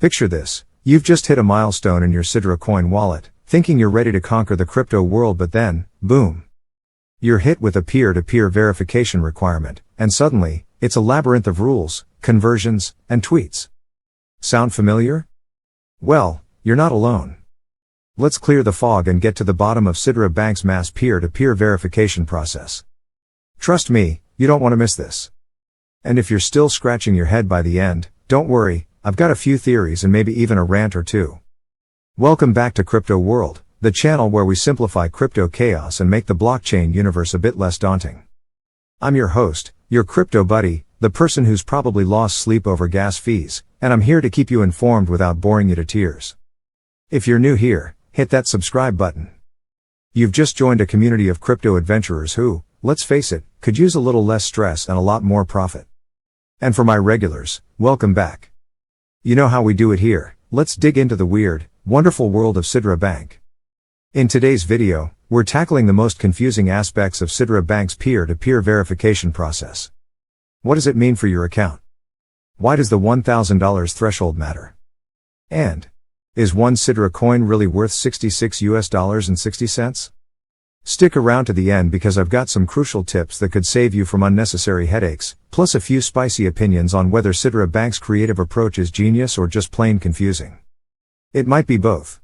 Picture this. You've just hit a milestone in your Sidra coin wallet, thinking you're ready to conquer the crypto world, but then, boom. You're hit with a peer-to-peer verification requirement, and suddenly, it's a labyrinth of rules, conversions, and tweets. Sound familiar? Well, you're not alone. Let's clear the fog and get to the bottom of Sidra Bank's mass peer-to-peer verification process. Trust me, you don't want to miss this. And if you're still scratching your head by the end, don't worry, I've got a few theories and maybe even a rant or two. Welcome back to Crypto World, the channel where we simplify crypto chaos and make the blockchain universe a bit less daunting. I'm your host, your crypto buddy, the person who's probably lost sleep over gas fees, and I'm here to keep you informed without boring you to tears. If you're new here, hit that subscribe button. You've just joined a community of crypto adventurers who, let's face it, could use a little less stress and a lot more profit. And for my regulars, welcome back. You know how we do it here. Let's dig into the weird, wonderful world of Sidra Bank. In today's video, we're tackling the most confusing aspects of Sidra Bank's peer-to-peer verification process. What does it mean for your account? Why does the $1,000 threshold matter? And, is one Sidra coin really worth $66.60? Stick around to the end because I've got some crucial tips that could save you from unnecessary headaches, plus a few spicy opinions on whether Sidra Bank's creative approach is genius or just plain confusing. It might be both.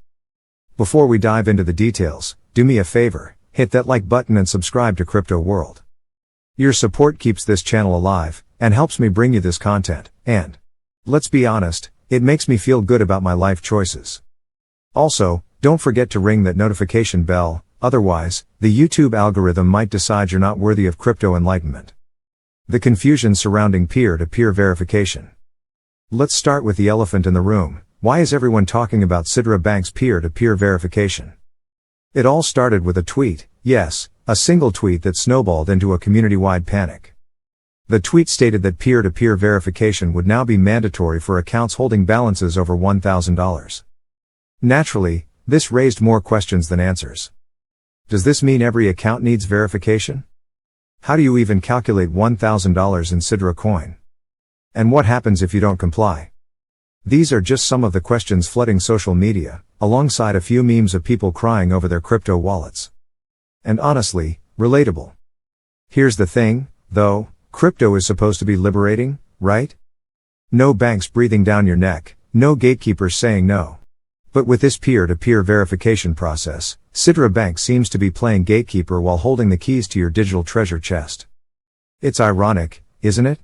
Before we dive into the details, do me a favor, hit that like button and subscribe to Crypto World. Your support keeps this channel alive, and helps me bring you this content, and, let's be honest, it makes me feel good about my life choices. Also, don't forget to ring that notification bell, otherwise, the YouTube algorithm might decide you're not worthy of crypto enlightenment. The confusion surrounding peer-to-peer verification. Let's start with the elephant in the room. Why is everyone talking about Sidra Bank's peer-to-peer verification? It all started with a tweet, yes, a single tweet that snowballed into a community-wide panic. The tweet stated that peer-to-peer verification would now be mandatory for accounts holding balances over $1,000. Naturally, this raised more questions than answers. Does this mean every account needs verification? How do you even calculate $1,000 in Sidra coin? And what happens if you don't comply? These are just some of the questions flooding social media, alongside a few memes of people crying over their crypto wallets. And honestly, relatable. Here's the thing, though, crypto is supposed to be liberating, right? No banks breathing down your neck, no gatekeepers saying no. But with this peer-to-peer verification process, Sidra Bank seems to be playing gatekeeper while holding the keys to your digital treasure chest. It's ironic, isn't it?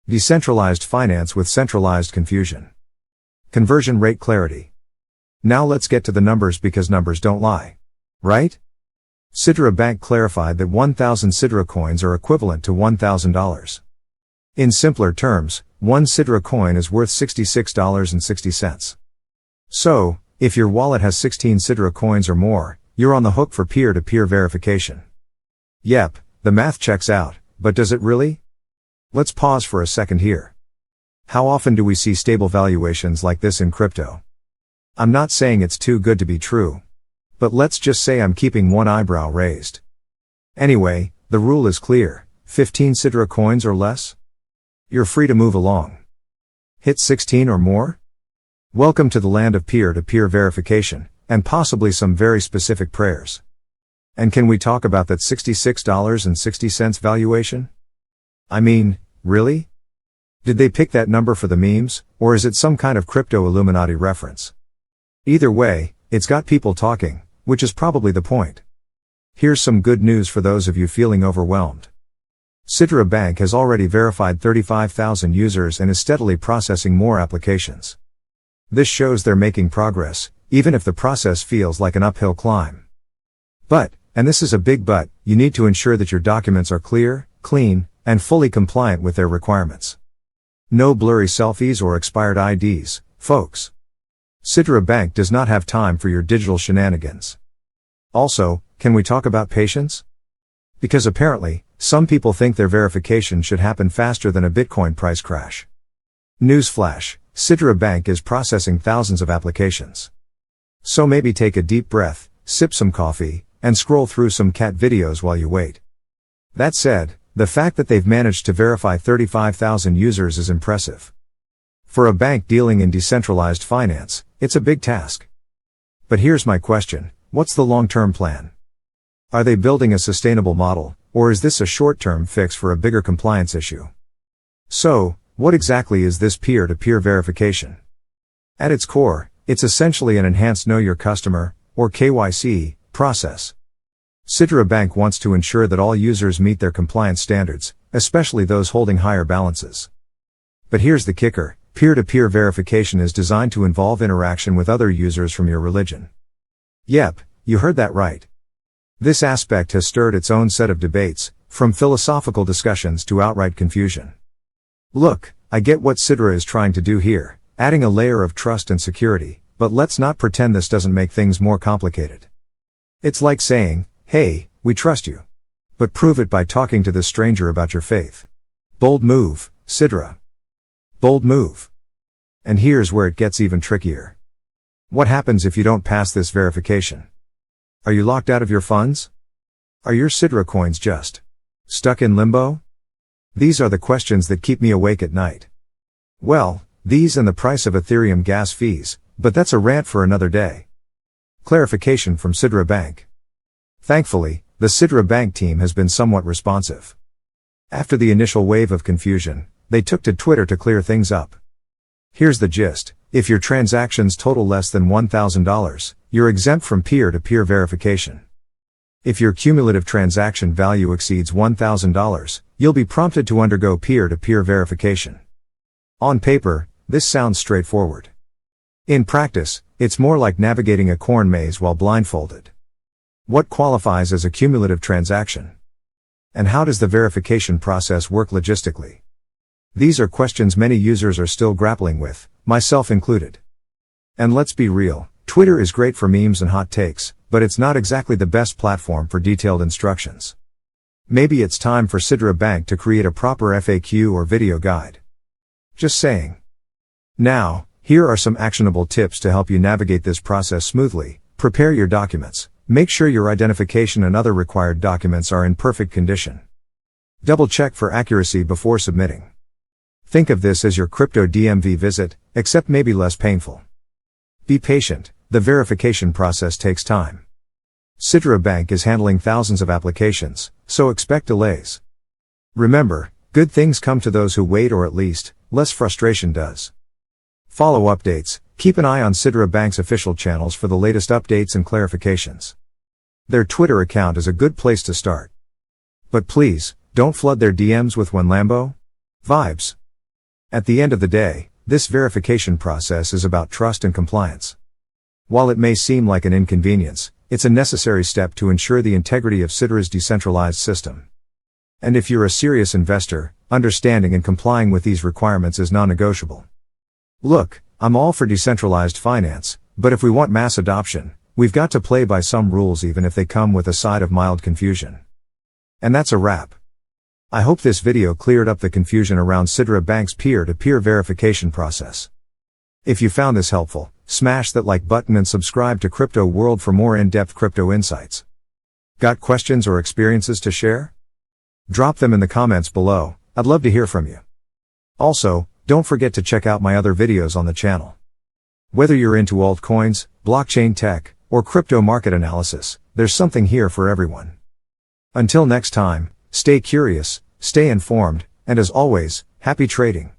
Decentralized finance with centralized confusion. Conversion rate clarity. Now let's get to the numbers because numbers don't lie. Right? Sidra Bank clarified that 1,000 Sidra coins are equivalent to $1,000. In simpler terms, one Sidra coin is worth $66.60. So, if your wallet has 16 Sidra coins or more, you're on the hook for peer-to-peer verification. Yep, the math checks out, but does it really? Let's pause for a second here. How often do we see stable valuations like this in crypto? I'm not saying it's too good to be true. But let's just say I'm keeping one eyebrow raised. Anyway, the rule is clear, 15 Sidra coins or less? You're free to move along. Hit 16 or more? Welcome to the land of peer-to-peer verification, and possibly some very specific prayers. And can we talk about that $66.60 valuation? I mean, really? Did they pick that number for the memes, or is it some kind of crypto Illuminati reference? Either way, it's got people talking, which is probably the point. Here's some good news for those of you feeling overwhelmed. Sidra Bank has already verified 35,000 users and is steadily processing more applications. This shows they're making progress, even if the process feels like an uphill climb. But, and this is a big but, you need to ensure that your documents are clear, clean, and fully compliant with their requirements. No blurry selfies or expired IDs, folks. Sidra Bank does not have time for your digital shenanigans. Also, can we talk about patience? Because apparently, some people think their verification should happen faster than a Bitcoin price crash. Newsflash, Sidra Bank is processing thousands of applications. So maybe take a deep breath, sip some coffee, and scroll through some cat videos while you wait. That said, the fact that they've managed to verify 35,000 users is impressive. For a bank dealing in decentralized finance, it's a big task. But here's my question, what's the long-term plan? Are they building a sustainable model, or is this a short-term fix for a bigger compliance issue? So, what exactly is this peer-to-peer verification? At its core, it's essentially an enhanced Know Your Customer, or KYC, process. Sidra Bank wants to ensure that all users meet their compliance standards, especially those holding higher balances. But here's the kicker, peer-to-peer verification is designed to involve interaction with other users from your religion. Yep, you heard that right. This aspect has stirred its own set of debates, from philosophical discussions to outright confusion. Look, I get what Sidra is trying to do here, adding a layer of trust and security, but let's not pretend this doesn't make things more complicated. It's like saying, hey, we trust you. But prove it by talking to this stranger about your faith. Bold move, Sidra. Bold move. And here's where it gets even trickier. What happens if you don't pass this verification? Are you locked out of your funds? Are your Sidra coins just stuck in limbo? These are the questions that keep me awake at night. Well, these and the price of Ethereum gas fees, but that's a rant for another day. Clarification from Sidra Bank. Thankfully, the Sidra Bank team has been somewhat responsive. After the initial wave of confusion, they took to Twitter to clear things up. Here's the gist, if your transactions total less than $1,000, you're exempt from peer-to-peer verification. If your cumulative transaction value exceeds $1,000, you'll be prompted to undergo peer-to-peer verification. On paper, this sounds straightforward. In practice, it's more like navigating a corn maze while blindfolded. What qualifies as a cumulative transaction? And how does the verification process work logistically? These are questions many users are still grappling with, myself included. And let's be real, Twitter is great for memes and hot takes, but it's not exactly the best platform for detailed instructions. Maybe it's time for Sidra Bank to create a proper FAQ or video guide. Just saying. Now, here are some actionable tips to help you navigate this process smoothly. Prepare your documents. Make sure your identification and other required documents are in perfect condition. Double check for accuracy before submitting. Think of this as your crypto DMV visit, except maybe less painful. Be patient, the verification process takes time. Sidra Bank is handling thousands of applications, so expect delays. Remember, good things come to those who wait, or at least, less frustration does. Follow updates. Keep an eye on Sidra Bank's official channels for the latest updates and clarifications. Their Twitter account is a good place to start. But please, don't flood their DMs with "one Lambo" vibes. At the end of the day, this verification process is about trust and compliance. While it may seem like an inconvenience, it's a necessary step to ensure the integrity of Sidra's decentralized system. And if you're a serious investor, understanding and complying with these requirements is non-negotiable. Look, I'm all for decentralized finance, but if we want mass adoption, we've got to play by some rules, even if they come with a side of mild confusion. And that's a wrap. I hope this video cleared up the confusion around Sidra Bank's peer-to-peer verification process. If you found this helpful, smash that like button and subscribe to Crypto World for more in-depth crypto insights. Got questions or experiences to share? Drop them in the comments below, I'd love to hear from you. Also, don't forget to check out my other videos on the channel. Whether you're into altcoins, blockchain tech, or crypto market analysis, there's something here for everyone. Until next time, stay curious, stay informed, and as always, happy trading.